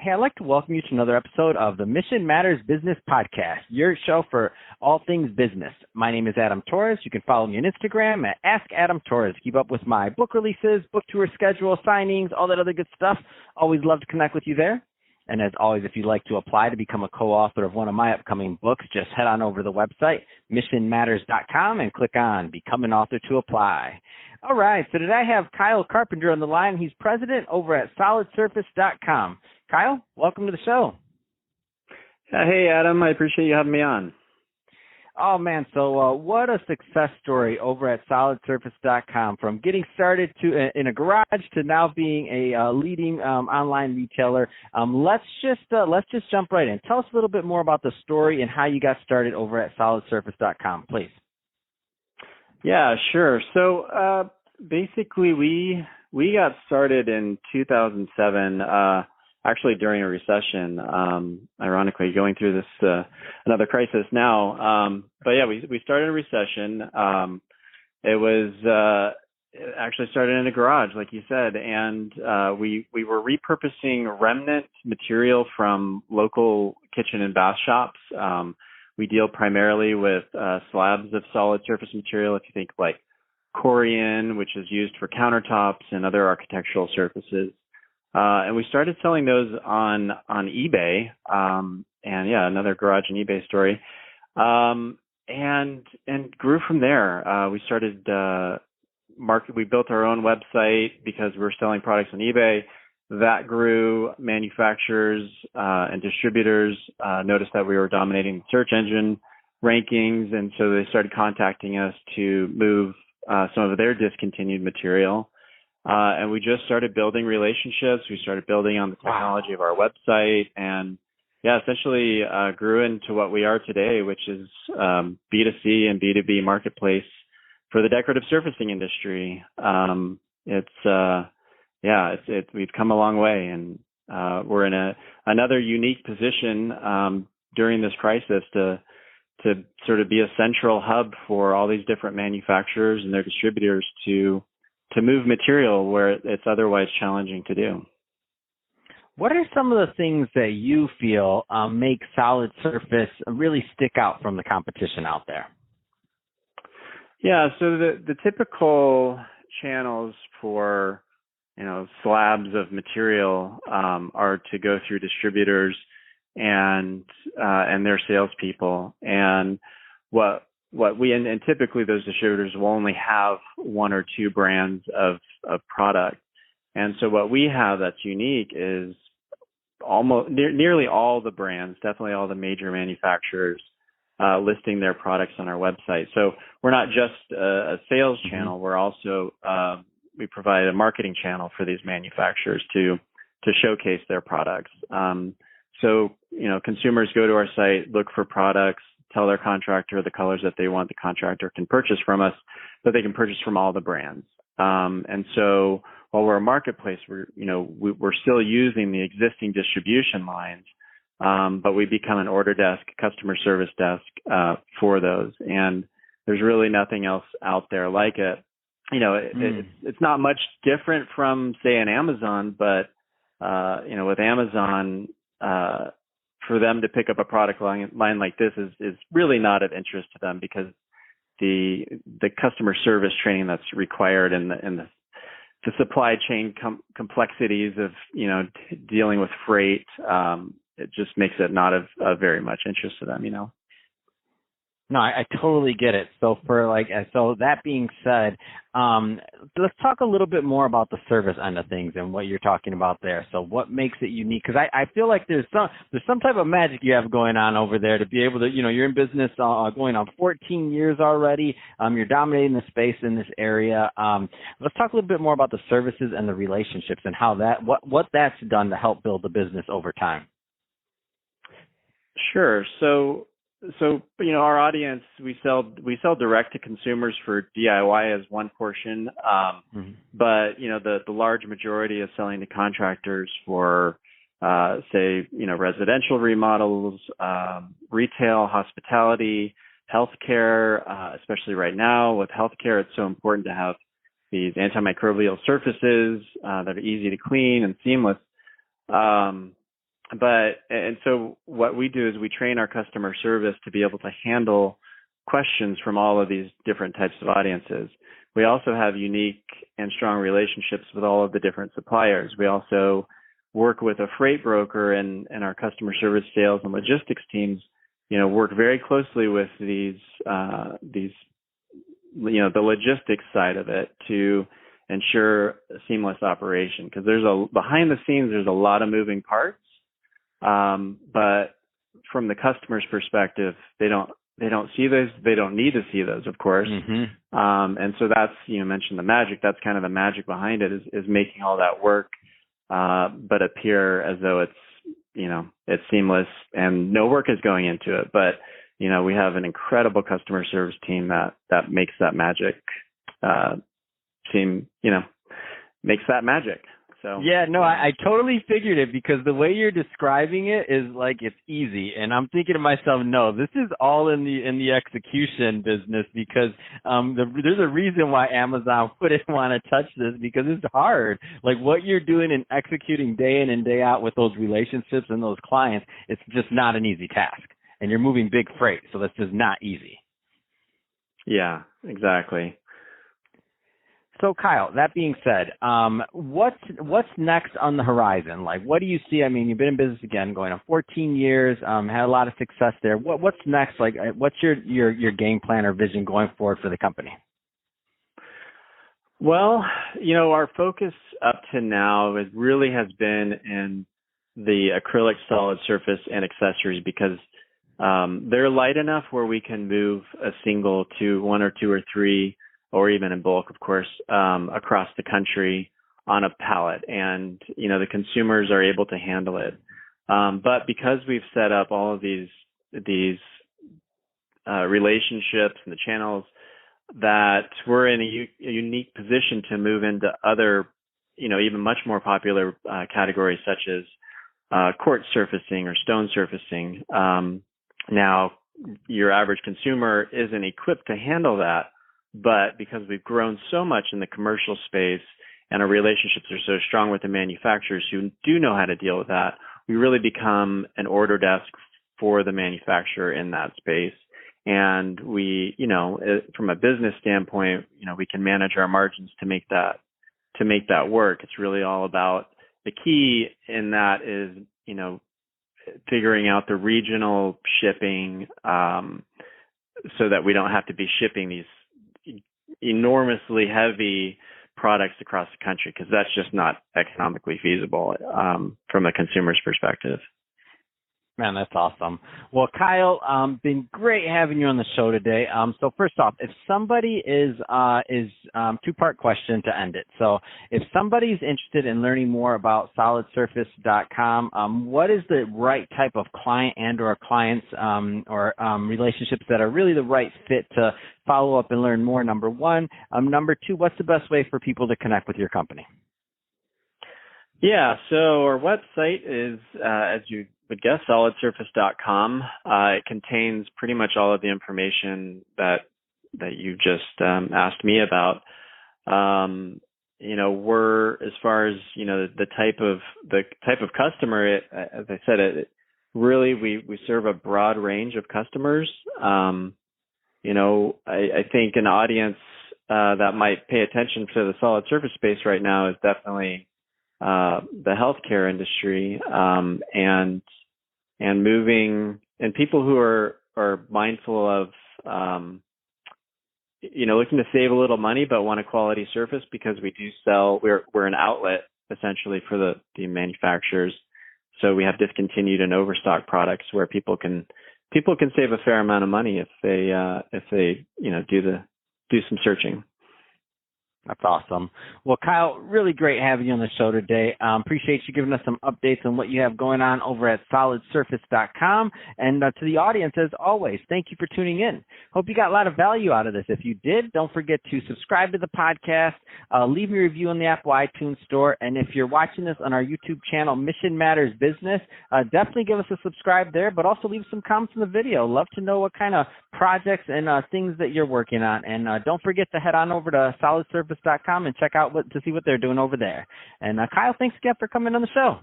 Hey, I'd like to welcome you to another episode of the Mission Matters Business Podcast, your show for all things business. My name is Adam Torres. You can follow me on Instagram at AskAdamTorres. Keep up with my book releases, book tour schedule, signings, all that other good stuff. Always love to connect with you there. And as always, if you'd like to apply to become a co-author of one of my upcoming books, just head on over to the website, missionmatters.com, and click on Become an Author to apply. All right, so today I have Kyle Carpenter on the line. He's president over at solidsurface.com. Kyle, welcome to the show. Hey, Adam. I appreciate you having me on. Oh, man. So what a success story over at solidsurface.com, from getting started in a garage to now being a leading online retailer. Let's just jump right in. Tell us a little bit more about the story and how you got started over at solidsurface.com, please. Yeah, sure. So basically, we got started in 2007. Actually, during a recession, ironically, going through this another crisis now. But yeah, we started a recession. It actually started in a garage, like you said, and we were repurposing remnant material from local kitchen and bath shops. We deal primarily with slabs of solid surface material. If you think like Corian, which is used for countertops and other architectural surfaces. And we started selling those on eBay. And yeah, another garage and eBay story. And grew from there. We started we built our own website because we were selling products on eBay. That grew. Manufacturers and distributors noticed that we were dominating the search engine rankings, and so they started contacting us to move some of their discontinued material. And we just started building relationships. We started building on the technology of our website, and yeah, essentially grew into what we are today, which is B2C and B2B marketplace for the decorative surfacing industry. We've come a long way, and we're in another unique position during this crisis to sort of be a central hub for all these different manufacturers and their distributors to move material where it's otherwise challenging to do. What are some of the things that you feel make Solid Surface really stick out from the competition out there? Yeah, so the typical channels for slabs of material are to go through distributors and their salespeople, and and typically those distributors will only have one or two brands of product. And so what we have that's unique is nearly all the brands, definitely all the major manufacturers listing their products on our website. So we're not just a sales channel, we're also we provide a marketing channel for these manufacturers to showcase their products. So consumers go to our site, look for products, tell their contractor the colors that they want. The contractor can purchase from us, but they can purchase from all the brands. And so while we're a marketplace, we're still using the existing distribution lines, but we become an order desk, customer service desk for those. And there's really nothing else out there like it. It's not much different from, say, an Amazon, but with Amazon, for them to pick up a product line like this is really not of interest to them, because the customer service training that's required and the supply chain complexities of dealing with freight, it just makes it not of very much interest to them. No, I totally get it. So so that being said, let's talk a little bit more about the service end of things and what you're talking about there. So what makes it unique? Because I feel like there's some type of magic you have going on over there to be able to, you're in business going on 14 years already. You're dominating the space in this area. Let's talk a little bit more about the services and the relationships and how what that's done to help build the business over time. Sure. So our audience, we sell direct to consumers for DIY as one portion, but the large majority is selling to contractors for residential remodels, retail, hospitality, healthcare, especially right now with healthcare. It's so important to have these antimicrobial surfaces that are easy to clean and seamless. And so what we do is we train our customer service to be able to handle questions from all of these different types of audiences. We also have unique and strong relationships with all of the different suppliers. We also work with a freight broker, and our customer service, sales, and logistics teams, work very closely with these, the logistics side of it to ensure a seamless operation. Because behind the scenes, there's a lot of moving parts. But from the customer's perspective, they don't see those. They don't need to see those, of course. Mm-hmm. And so that's, you mentioned the magic. That's kind of the magic behind it, is making all that work, but appear as though it's, it's seamless and no work is going into it. But, we have an incredible customer service team that makes that magic, makes that magic. So yeah, no, I totally figured it, because the way you're describing it is like it's easy, and I'm thinking to myself, no, this is all in the execution business, because there's a reason why Amazon wouldn't want to touch this, because it's hard. Like what you're doing and executing day in and day out with those relationships and those clients, it's just not an easy task, and you're moving big freight, so that's just not easy. Yeah, exactly. So Kyle, that being said, what's next on the horizon? Like, what do you see? I mean, you've been in business again, going on 14 years, had a lot of success there. What's next? Like, what's your game plan or vision going forward for the company? Well, our focus up to now really has been in the acrylic solid surface and accessories, because they're light enough where we can move a single to one or two or three, or even in bulk, of course, across the country on a pallet. And, the consumers are able to handle it. But because we've set up all of these relationships and the channels, that we're in a unique position to move into other, even much more popular categories, such as quartz surfacing or stone surfacing. Now, your average consumer isn't equipped to handle that. But because we've grown so much in the commercial space and our relationships are so strong with the manufacturers who do know how to deal with that, we really become an order desk for the manufacturer in that space. And we, from a business standpoint, we can manage our margins to make that work. It's really all about, the key in that is, figuring out the regional shipping, so that we don't have to be shipping these enormously heavy products across the country, because that's just not economically feasible from a consumer's perspective. Man, that's awesome. Well, Kyle, been great having you on the show today. So first off, if somebody is two-part question to end it. So if somebody's interested in learning more about solidsurface.com, what is the right type of client or clients or relationships that are really the right fit to follow up and learn more, number one? Number two, what's the best way for people to connect with your company? Yeah, so our website is, as you would guess, solidsurface.com. It contains pretty much all of the information that you just asked me about. We're, as far as the type of customer, as I said, really we serve a broad range of customers. I think an audience that might pay attention to the solid surface space right now is definitely the healthcare industry, and moving, and people who are mindful of, looking to save a little money but want a quality surface, because we do sell, we're an outlet essentially for the manufacturers. So we have discontinued and overstock products where people can save a fair amount of money if they do some searching. That's awesome. Well, Kyle, really great having you on the show today. Appreciate you giving us some updates on what you have going on over at solidsurface.com. And to the audience, as always, thank you for tuning in. Hope you got a lot of value out of this. If you did, don't forget to subscribe to the podcast, leave me a review on the Apple iTunes Store. And if you're watching this on our YouTube channel, Mission Matters Business, definitely give us a subscribe there, but also leave some comments in the video. Love to know what kind of projects and things that you're working on. And don't forget to head on over to solidsurface.com and check out to see what they're doing over there. And Kyle, thanks again for coming on the show.